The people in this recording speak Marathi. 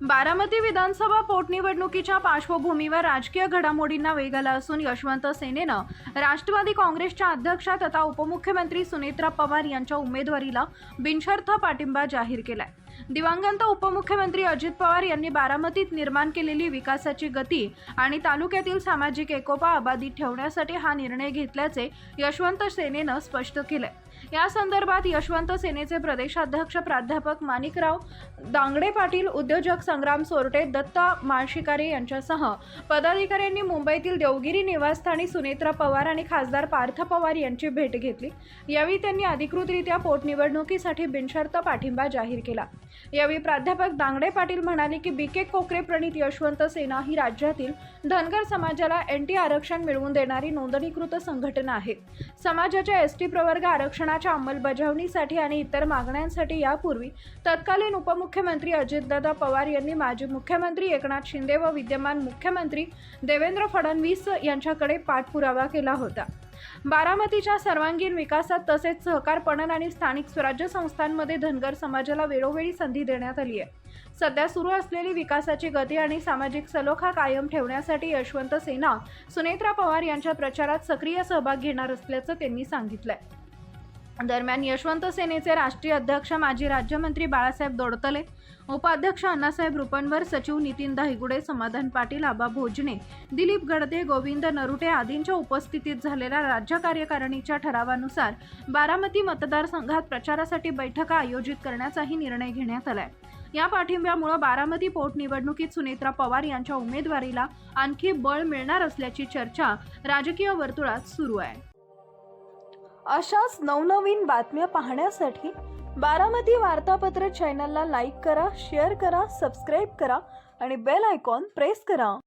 बारामती विधानसभा पोटनिवडणुकीच्या पार्श्वभूमीवर राजकीय घडामोडींना वेग आला असून यशवंत सेनेनं राष्ट्रवादी काँग्रेसच्या अध्यक्षा तथा उपमुख्यमंत्री सुनेत्रा पवार यांच्या उमेदवारीला बिनशर्त पाठिंबा जाहीर केलाय। दिवंगत उपमुख्यमंत्री अजित पवार यांनी बारामतीत निर्माण केलेली विकासाची गती आणि तालुक्यातील सामाजिक एकोपा अबाधित ठेवण्यासाठी हा निर्णय घेतल्याचे यशवंत सेनेनं स्पष्ट केलंय। या संदर्भात यशवंत सेनेचे प्रदेशाध्यक्ष प्राध्यापक माणिकराव दांगडे पाटील, उद्योजक संग्राम सोरटे, दत्ता माळशिकारे यांच्यासह पदाधिकाऱ्यांनी मुंबईतील देवगिरी निवासस्थानी सुनेत्रा पवार आणि खासदार पार्थ पवार यांची भेट घेतली। यावेळी त्यांनी अधिकृतरित्या पोटनिवडणुकीसाठी बिनशर्त पाठिंबा जाहीर केला। यावेळी प्राध्यापक दांगडे पाटील म्हणाले की बीके कोकरे प्रणित यशवंत सेना ही राज्यातील धनगर समाजाला एनटी आरक्षण मिळवून देणारी नोंदणीकृत संघटना आहे। समाजाच्या एसटी प्रवर्ग आरक्षणाच्या अंमलबजावणीसाठी आणि इतर मागण्यांसाठी यापूर्वी तत्कालीन उपमुख्यमंत्री अजितदादा पवार यांनी माजी मुख्यमंत्री एकनाथ शिंदे व विद्यमान मुख्यमंत्री देवेंद्र फडणवीस यांच्याकडे पाठपुरावा केला होता। बारामतीच्या सर्वांगीण विकासात तसेच सहकार पणन आणि स्थानिक स्वराज्य संस्थांमध्ये धनगर समाजाला वेळोवेळी संधी देण्यात आली आहे। सध्या सुरू असलेली विकासाची गती आणि सामाजिक सलोखा कायम ठेवण्यासाठी यशवंत सेना सुनेत्रा पवार यांच्या प्रचारात सक्रिय सहभाग घेणार असल्याचं त्यांनी सांगितलंय। दरम्यान यशवंत सेनेचे राष्ट्रीय अध्यक्ष माजी राज्यमंत्री बाळासाहेब दोडतले, उपाध्यक्ष अण्णासाहेब रुपनवर, सचिव नितीन दहिगुडे, समाधान पाटील, आबा भोजने, दिलीप गडदे, गोविंद नरुटे आदींच्या उपस्थितीत झालेल्या राज्य कार्यकारिणीच्या ठरावानुसार बारामती मतदारसंघात प्रचारासाठी बैठका आयोजित करण्याचाही निर्णय घेण्यात आलाय। या पाठिंब्यामुळे बारामती पोटनिवडणुकीत सुनेत्रा पवार यांच्या उमेदवारीला आणखी बळ मिळणार असल्याची चर्चा राजकीय वर्तुळात सुरू आहे। अशाच नवनवीन बातम्या पाहण्यासाठी बारामती वार्तापत्र चॅनलला लाईक करा, शेअर करा, सबस्क्राईब करा आणि बेल आयकॉन प्रेस करा।